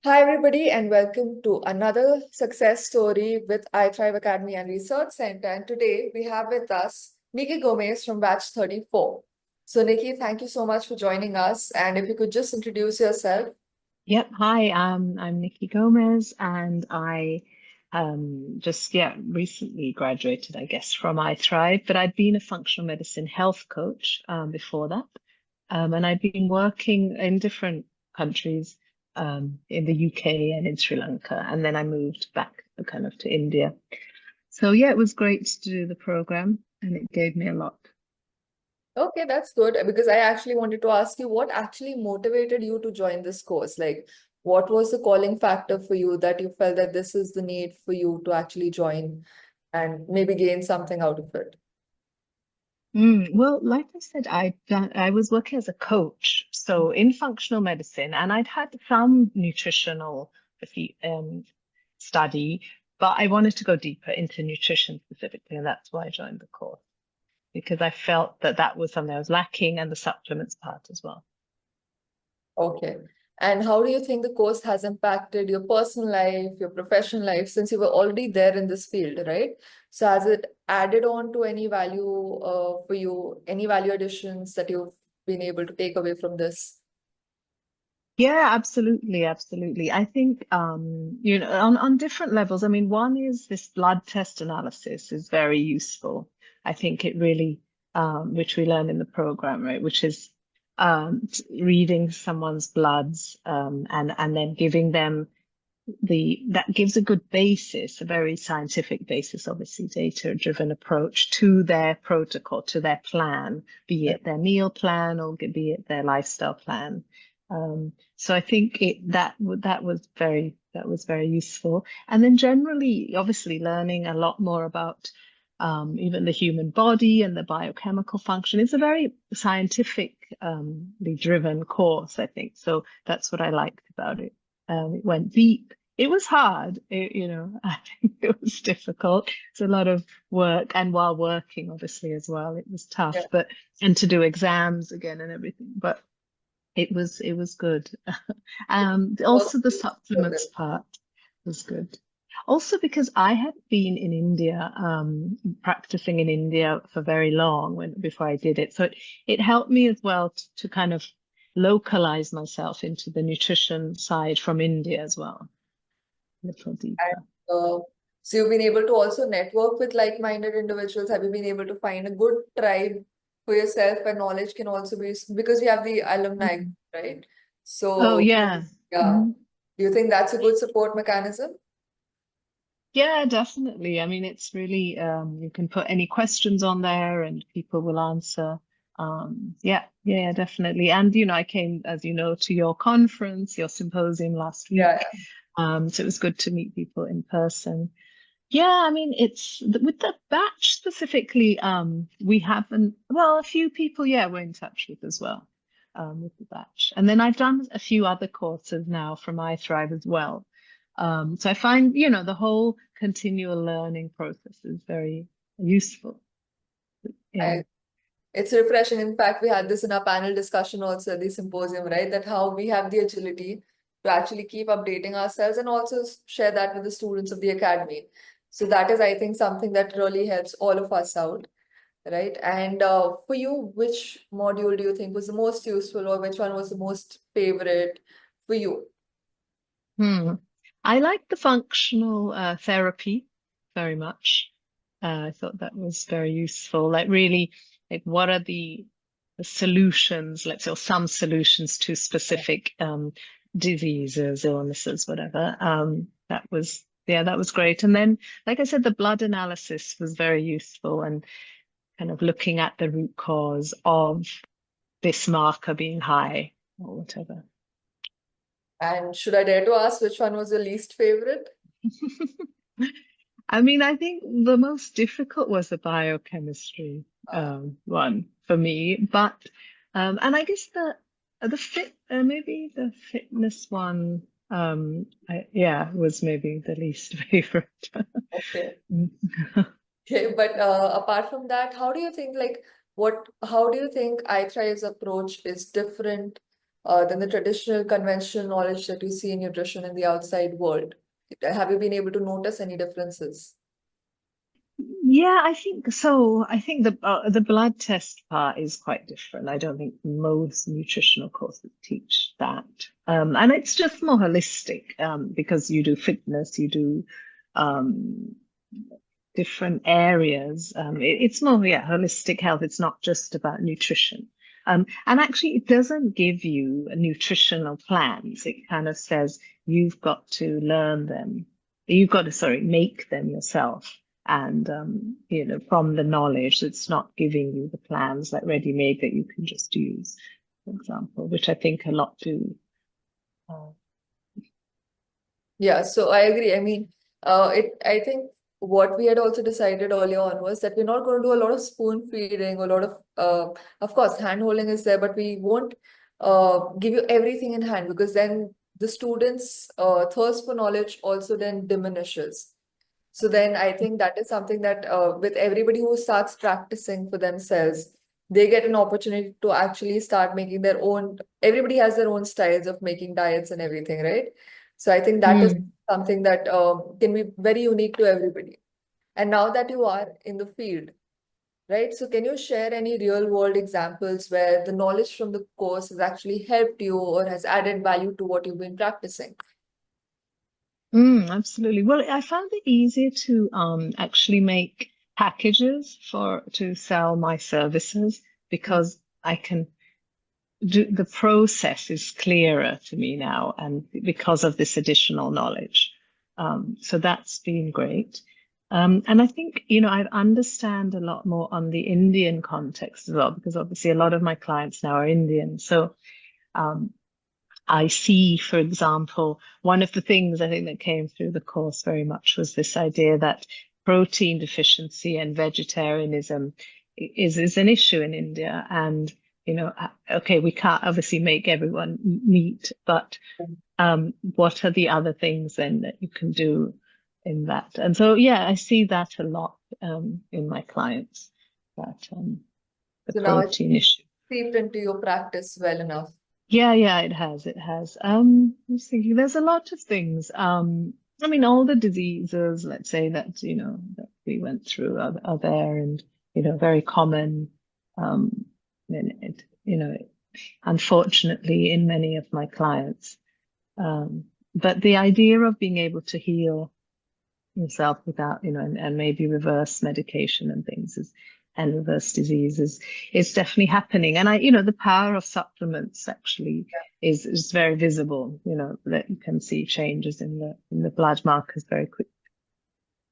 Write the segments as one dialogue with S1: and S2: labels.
S1: Hi, everybody, and welcome to another success story with iThrive Academy and Research Center. And today we have with us Nikki Gomez from batch 34. So, Nikki, thank you so much for joining us. And if you could just introduce yourself.
S2: Yep. Hi, I'm Nikki Gomez, and I just recently graduated, I guess, from iThrive, but I'd been a functional medicine health coach before that. And I'd been working in different countries in the UK and in Sri Lanka, and then I moved back kind of to India. So yeah, it was great to do the program, and it gave me a lot.
S1: Okay, that's good because I actually wanted to ask you what actually motivated you to join this course? Like, what was the calling factor for you that you felt that this is the need for you to actually join and maybe gain something out of it?
S2: Well, like I said, I was working as a coach, so in functional medicine, and I'd had some nutritional um, study, but I wanted to go deeper into nutrition specifically, and that's why I joined the course because I felt that that was something I was lacking, and the supplements part as well.
S1: Okay. And how do you think the course has impacted your personal life, your professional life, since you were already there in this field, right? So has it added on to any value for you, any value additions that you've been able to take away from this?
S2: Yeah, absolutely, absolutely. I think on different levels. I mean, one is this blood test analysis is very useful. I think it really which we learn in the program, right? Which is reading someone's bloods and then giving them the that gives a good basis, a very scientific basis, obviously data-driven approach to their protocol, to their plan, be it their meal plan or be it their lifestyle plan. So I think that was very useful. And then generally, obviously, learning a lot more about even the human body and the biochemical function. It's a very scientifically driven course, I think. So that's what I liked about it. It went deep. It was hard, I think it was difficult. It's a lot of work, and while working, obviously, as well, it was
S1: Yeah.
S2: tough, and to do exams again and everything, but it was good.
S1: Also,
S2: Also the supplements part was good. Also because I had been in India, practicing in India for very long before I did it. So it helped me as well to kind of localize myself into the nutrition side from India as well, a little
S1: and,
S2: deeper.
S1: so you've been able to also network with like-minded individuals. Have you been able to find a good tribe for yourself where knowledge can also be, because we have the alumni,
S2: Mhm.
S1: right?
S2: Oh
S1: So,
S2: yeah.
S1: yeah.
S2: Mhm.
S1: Do you think that's a good support mechanism?
S2: Yeah, definitely. I mean, it's really you can put any questions on there and people will answer. Yeah, definitely. And I came, as you know, to your conference, your symposium last
S1: Yeah.
S2: week. So it was good to meet people in person. Yeah, I mean, with the batch specifically, we haven't, well, a few people, yeah, we're in touch with as well, with the batch. And then I've done a few other courses now from iThrive as well. So I find, the whole continual learning process is very useful. Yeah.
S1: I, it's refreshing. In fact, we had this in our panel discussion also at the symposium, right? That how we have the agility to actually keep updating ourselves and also share that with the students of the academy. So that is, I think, something that really helps all of us out, right? And for you, which module do you think was the most useful, or which one was the most favorite for you?
S2: Hmm. I like the functional therapy very much. I thought that was very useful. Like really, like what are the solutions, let's say, or some solutions to specific diseases, illnesses, whatever. That was great. And then, like I said, the blood analysis was very useful and kind of looking at the root cause of this marker being high or whatever.
S1: And should I dare to ask which one was your least favorite?
S2: I mean, I think the most difficult was the biochemistry
S1: Uh,
S2: one for me, but and I guess the maybe the fitness one yeah was maybe the least favorite.
S1: okay. Okay, but apart from that, how do you think, like, how do you think iThrive's approach is different than the traditional conventional knowledge that you see in nutrition in the outside world? Have you been able to notice any differences?
S2: Yeah, I think so. I think the blood test part is quite different. I don't think most nutritional courses teach that. And it's just more holistic, because you do fitness, you do um, different areas. It's more, yeah, holistic health. It's not just about nutrition. And actually, it doesn't give you nutritional plans. It kind of says you've got to learn them. You've got to, sorry, make them yourself. And, from the knowledge, it's not giving you the plans like ready-made that you can just use, for example, which I think a lot do. Uh,
S1: Yeah, so I agree. I mean, I think what we had also decided earlier on was that we're not going to do a lot of spoon feeding, a lot of course, hand holding is there, but we won't give you everything in hand because then the students' thirst for knowledge also then diminishes. So then I think that is something that with everybody who starts practicing for themselves, they get an opportunity to actually start making their own. Everybody has their own styles of making diets and everything, right? So I think that is
S2: mm.
S1: something that can be very unique to everybody. And now that you are in the field, right? So can you share any real world examples where the knowledge from the course has actually helped you or has added value to what you've been practicing?
S2: Absolutely. Well, I found it easier to actually make packages for to sell my services
S1: Mm.
S2: because I can do the process is clearer to me now, and because of this additional knowledge. So that's been great. And I think, I understand a lot more on the Indian context as well, because obviously a lot of my clients now are Indian. So um, I see, for example, one of the things I think that came through the course very much was this idea that protein deficiency and vegetarianism is an issue in India. And, okay, we can't obviously make everyone meat, but what are the other things then that you can do in that? And so, yeah, I see that a lot in my clients, that the
S1: So now it's
S2: protein issue.
S1: seeped into your practice well enough.
S2: Yeah, yeah, it has. It has. Let's see, there's a lot of things. I mean, all the diseases, let's say that, that we went through are there and, very common. And unfortunately in many of my clients. But the idea of being able to heal yourself without, and maybe reverse medication and things and reverse diseases is definitely happening. And the power of supplements actually is very visible, that you can see changes in the blood markers very quick.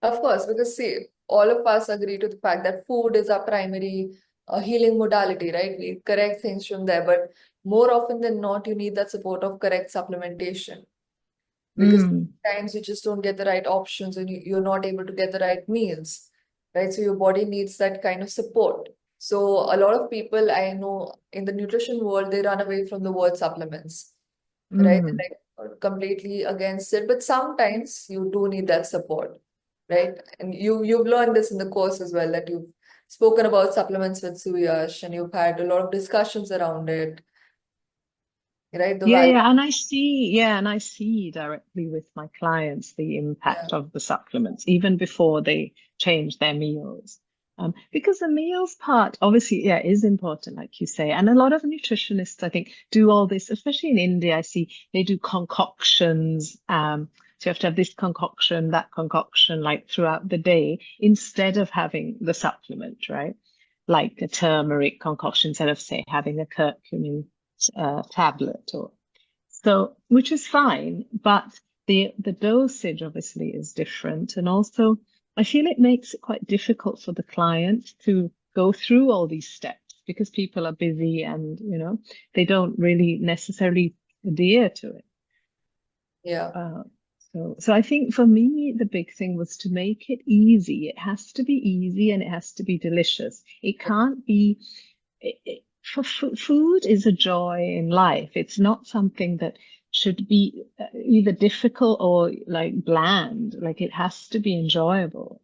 S1: Of course, because see, all of us agree to the fact that food is our primary healing modality, right? We correct things from there, but more often than not, you need that support of correct supplementation because
S2: Mm.
S1: times you just don't get the right options and you're not able to get the right meals, right? So your body needs that kind of support. So a lot of people I know in the nutrition world, they run away from the word supplements, right?
S2: Mm.
S1: Like are completely against it, but sometimes you do need that support, right? And you've learned this in the course as well that you've spoken about supplements with Suyash and you've had a lot of discussions around it, right? The
S2: Yeah,
S1: value.
S2: yeah, and I see directly with my clients the
S1: Yeah,
S2: impact of the supplements even before they change their meals. Because the meals part, obviously, yeah, is important, like you say. And a lot of nutritionists, I think, do all this, especially in India. I see they do concoctions. So you have to have this concoction, that concoction, like throughout the day, instead of having the supplement, right? Like a turmeric concoction, instead of, say, having a curcumin tablet or so, which is fine, but the dosage obviously is different. And also, I feel it makes it quite difficult for the client to go through all these steps because people are busy and, they don't really necessarily adhere to it.
S1: yeah,
S2: Uh, so I think for me, the big thing was to make it easy. It has to be easy and it has to be delicious. It can't be, food is a joy in life. It's not something that should be either difficult or like bland. Like it has to be enjoyable.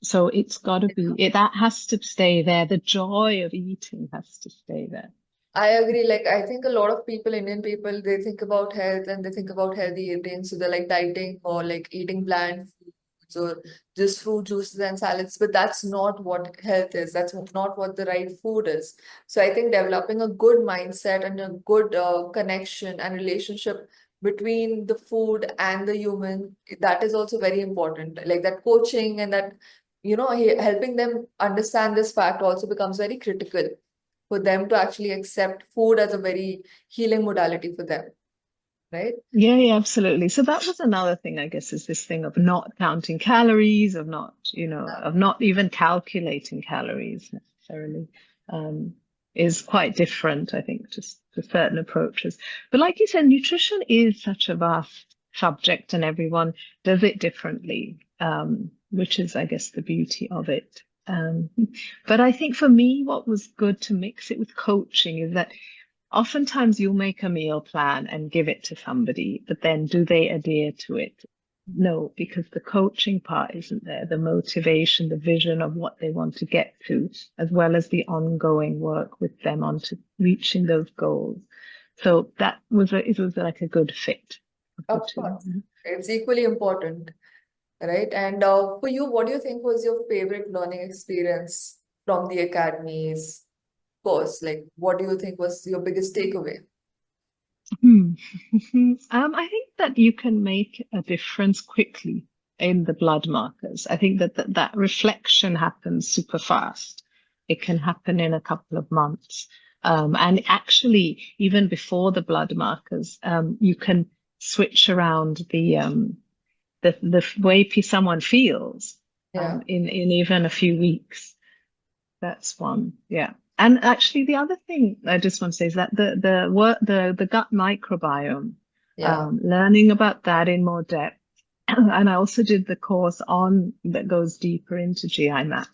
S2: So it's got to be, that has to stay there. The joy of eating has to stay there.
S1: I agree. Like, I think a lot of people, Indian people, they think about health and they think about healthy eating. So they're like dieting or like eating bland foods or just fruit juices and salads. But that's not what health is. That's not what the right food is. So I think developing a good mindset and a good connection and relationship between the food and the human, that is also very important. Like that coaching and that, helping them understand this fact also becomes very critical for them to actually accept food as a very healing modality for them, right?
S2: Yeah, yeah, absolutely. So that was another thing, I guess, is this thing of not counting calories, of not, of not even calculating calories necessarily, um, is quite different, I think, just to certain approaches. But like you said, nutrition is such a vast subject and everyone does it differently, which is, I guess, the beauty of it. But I think for me, what was good to mix it with coaching is that oftentimes you'll make a meal plan and give it to somebody, but then do they adhere to it? No, because the coaching part isn't there, the motivation, the vision of what they want to get to, as well as the ongoing work with them on to reaching those goals. So it was like a good fit of the
S1: Of
S2: two.
S1: course, it's equally important, right? And for you, what do you think was your favorite learning experience from the academy's course? Like, what do you think was your biggest takeaway?
S2: Hmm. I think that you can make a difference quickly in the blood markers. I think that reflection happens super fast. It can happen in a couple of months. And actually, even before the blood markers, you can switch around the way someone feels
S1: Yeah,
S2: in even a few weeks. That's one. Yeah. And actually, the other thing I just want to say is that the gut microbiome,
S1: yeah,
S2: learning about that in more depth. And I also did the course on that goes deeper into GI map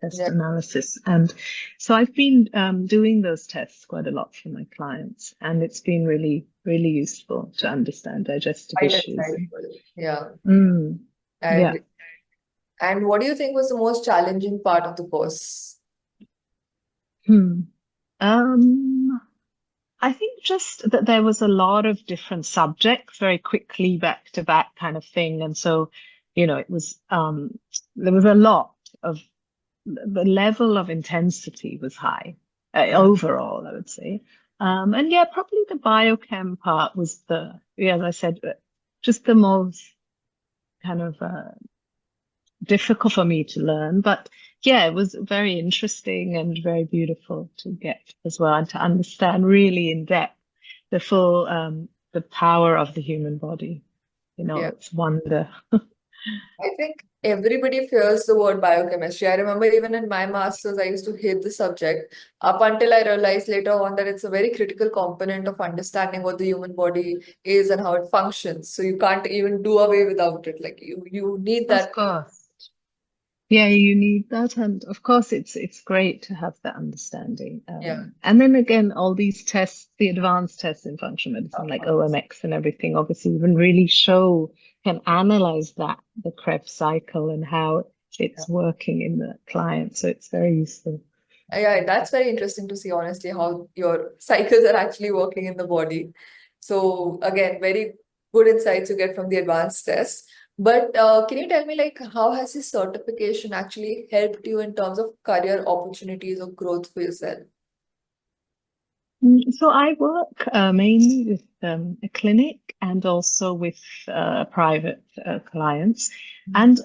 S2: test
S1: yeah.
S2: analysis. And so I've been doing those tests quite a lot for my clients, and it's been really, really useful to understand digestive
S1: Quite
S2: issues.
S1: insightful. Yeah,
S2: Mm,
S1: I
S2: yeah.
S1: agree. And what do you think was the most challenging part of the course?
S2: Hmm. Um, I think just that there was a lot of different subjects very quickly back to back kind of thing. And so, it was there was a lot of the level of intensity was high
S1: Yeah,
S2: overall, I would say. And yeah, probably the biochem part was as I said, just the most kind of difficult for me to learn. But yeah, it was very interesting and very beautiful to get as well and to understand really in depth the power of the human body,
S1: yeah.
S2: its wonder.
S1: I think everybody fears the word biochemistry. I remember even in my master's, I used to hate the subject up until I realized later on that it's a very critical component of understanding what the human body is and how it functions. So you can't even do away without it. Like you need
S2: Of
S1: that.
S2: course. Yeah, you need that, and of course, it's great to have that understanding.
S1: Yeah.
S2: And then again, all these tests, the advanced tests in functional medicine, like OMX and everything, obviously even really can analyze the Krebs cycle and how it's working in the client. So it's very useful.
S1: Yeah, that's very interesting to see, honestly, how your cycles are actually working in the body. So again, very good insights you get from the advanced test. But can you tell me, like, how has this certification actually helped you in terms of career opportunities or growth for yourself?
S2: So I work mainly with a clinic and also with private clients, and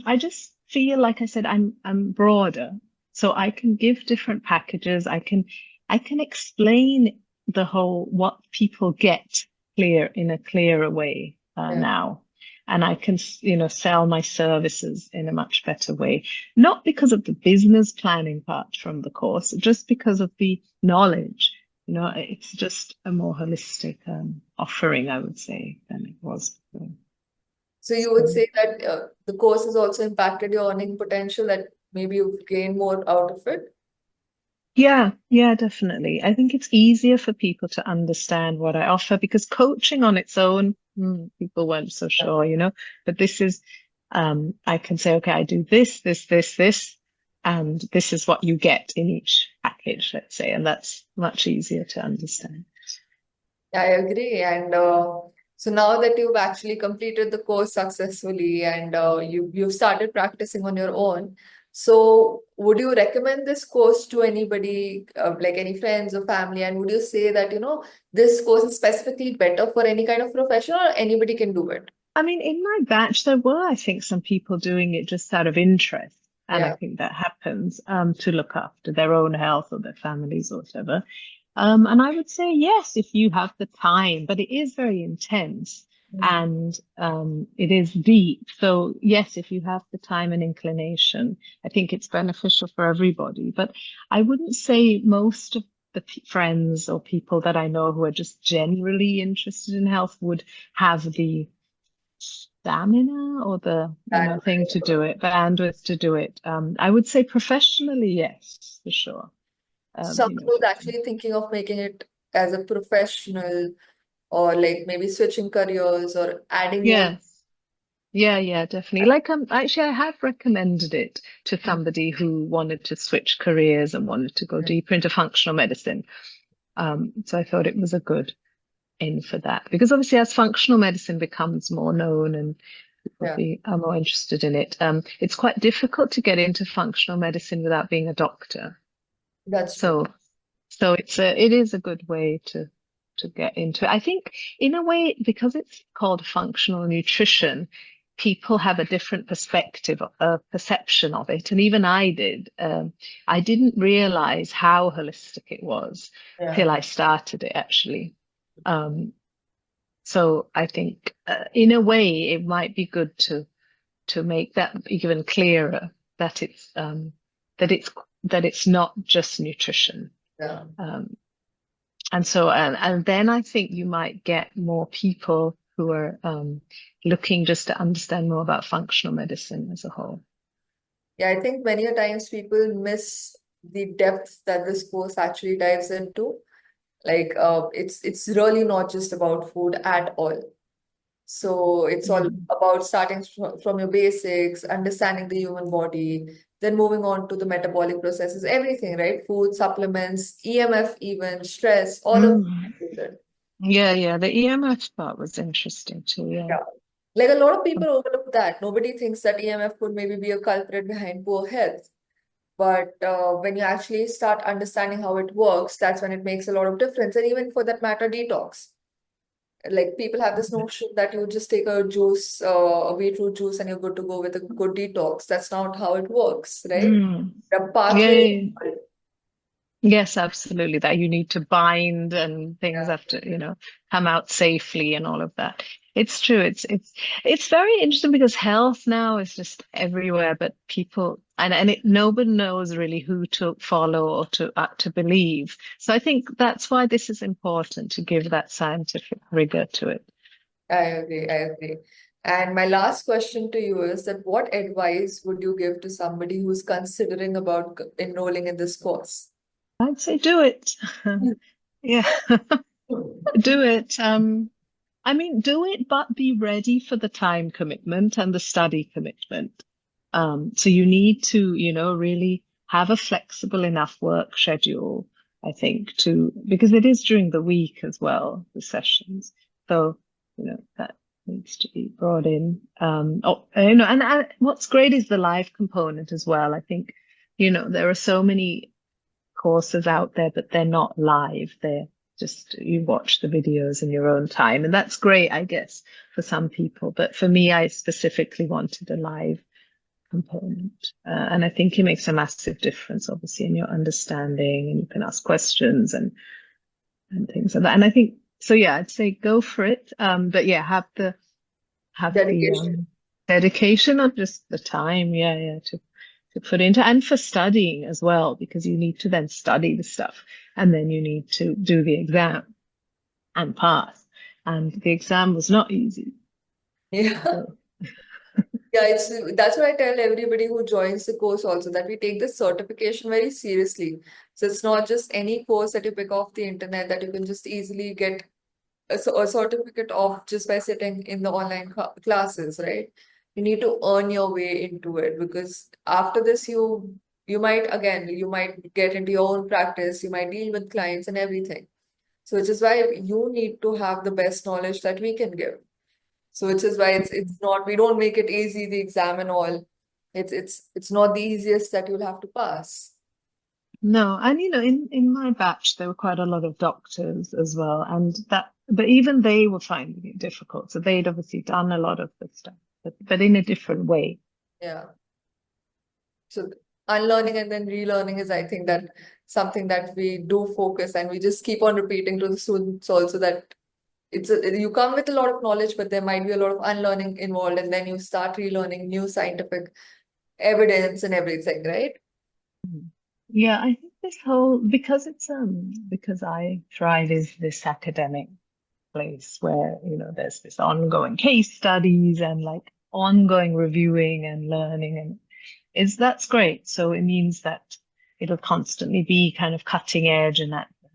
S2: I just feel like I said I'm broader, so I can give different packages. I can explain the whole what people get in a clearer way
S1: Yeah,
S2: now, and I can sell my services in a much better way. Not because of the business planning part from the course, just because of the knowledge. It's just a more holistic offering, I would say, than it was before.
S1: so you would
S2: So,
S1: say that the course has also impacted your earning potential, that maybe you've gained more out of it?
S2: yeah, yeah, definitely. I think it's easier for people to understand what I offer because coaching on its own, people weren't so sure. But this is, I can say, okay, I do this, this, this, this. and this is what you get in each package, let's say, and that's much easier to understand.
S1: I agree. And so now that you've actually completed the course successfully and you've started practicing on your own, so would you recommend this course to anybody, like any friends or family? And would you say that, this course is specifically better for any kind of profession or anybody can do it?
S2: I mean, in my batch, there were, I think, some people doing it just out of interest. And I
S1: Yeah.
S2: think that happens to look after their own health or their families or whatever. And I would say, yes, if you have the time, but it is very intense
S1: Mm.
S2: and it is deep. So, yes, if you have the time and inclination, I think it's beneficial for everybody. But I wouldn't say most of the friends or people that I know who are just generally interested in health would have the stamina or the
S1: And
S2: thing to do it, bandwidth to do it. I would say professionally, yes, for sure.
S1: someone who's actually thinking of making it as a professional or like maybe switching careers or adding more.
S2: Yes. Yeah, definitely. Like actually I have recommended it to somebody who wanted to switch careers and wanted to go deeper into functional medicine. So I thought it was a good in for that because obviously as functional medicine becomes more known and people
S1: Yeah,
S2: are more interested in it, it's quite difficult to get into functional medicine without being a doctor.
S1: that's true.
S2: So it is a good way to get into it. I think in a way, because it's called functional nutrition, people have a different perspective, perception of it. And even I did. I didn't realize how holistic it was
S1: Yeah.
S2: till I started it actually. So I think in a way it might be good to make that even clearer that that it's that it's not just nutrition.
S1: Yeah.
S2: Um, and then I think you might get more people who are looking just to understand more about functional medicine as a whole.
S1: Yeah, I think many a times people miss the depth that this course actually dives into. Like, it's really not just about food at all. So it's all
S2: Mm.
S1: about starting from your basics, understanding the human body, then moving on to the metabolic processes, everything, right? Food, supplements, EMF, even stress, all of
S2: Mm.
S1: it.
S2: Yeah. The EMF part was interesting too. Yeah.
S1: Yeah. Like a lot of people overlook that. Nobody thinks that EMF could maybe be a culprit behind poor health. But when you actually start understanding how it works, that's when it makes a lot of difference. And even for that matter, detox. Like people have this notion that you just take a juice, a beetroot juice, and you're good to go with a good detox. That's not how it works, right?
S2: Mm.
S1: The
S2: Yeah,
S1: pathway.
S2: yeah. Yes, absolutely. That you need to bind and things
S1: Yeah,
S2: have to, come out safely and all of that. It's true. It's very interesting because health now is just everywhere, but people nobody knows really who to follow or to believe. So I think that's why this is important to give that scientific rigor to it.
S1: I agree. I agree. And my last question to you is that what advice would you give to somebody who's considering about enrolling in this course?
S2: I'd say do it. Yeah, do it. I mean, do it, but be ready for the time commitment and the study commitment. So you need to, really have a flexible enough work schedule, I think, because it is during the week as well, the sessions. So, that needs to be brought in. And what's great is the live component as well. I think, there are so many courses out there, but they're not live. They're just you watch the videos in your own time. And that's great, I guess, for some people. But for me, I specifically wanted a live component. And I think it makes a massive difference, obviously, in your understanding, and you can ask questions and things like that. And I think so, yeah, I'd say go for it. But yeah, have the
S1: Dedication.
S2: dedication of just the time, yeah, to put into and for studying as well, because you need to then study the stuff and then you need to do the exam and pass. And the exam was not easy.
S1: Yeah.
S2: So
S1: Yeah, that's what I tell everybody who joins the course also, that we take this certification very seriously. So it's not just any course that you pick off the internet that you can just easily get a certificate of just by sitting in the online classes, right? You need to earn your way into it because after this, you you might, again, you might get into your own practice, you might deal with clients and everything. So which is why you need to have the best knowledge that we can give. So which is why it's not, we don't make it easy, the exam and all. It's not the easiest that you'll have to pass.
S2: No, and in my batch there were quite a lot of doctors as well, and but even they were finding it difficult. So they'd obviously done a lot of the stuff, but in a different way.
S1: Yeah. So unlearning and then relearning is, I think, that something that we do focus, and we just keep on repeating to the students also, that you come with a lot of knowledge, but there might be a lot of unlearning involved, and then you start relearning new scientific evidence and everything, right?
S2: Yeah, I think this whole because iThrive is this academic place where, there's this ongoing case studies and like ongoing reviewing and learning, and that's great. So it means that it'll constantly be kind of cutting edge and at the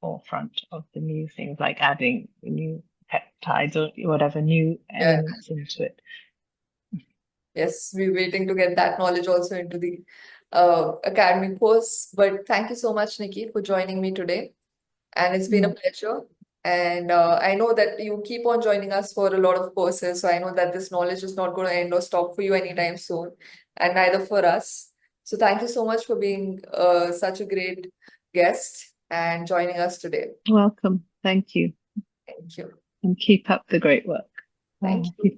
S2: forefront of the new things, like adding the new peptides or whatever new
S1: Yeah.
S2: elements into it.
S1: Yes, we're waiting to get that knowledge also into the academic course. But thank you so much, Nikki, for joining me today. And it's been a
S2: Mm.
S1: pleasure. And I know that you keep on joining us for a lot of courses. So I know that this knowledge is not going to end or stop for you anytime soon, and neither for us. So thank you so much for being such a great guest and joining us today.
S2: Welcome. Thank you.
S1: Thank you.
S2: And keep up the great work.
S1: Thank
S2: Bye.
S1: you.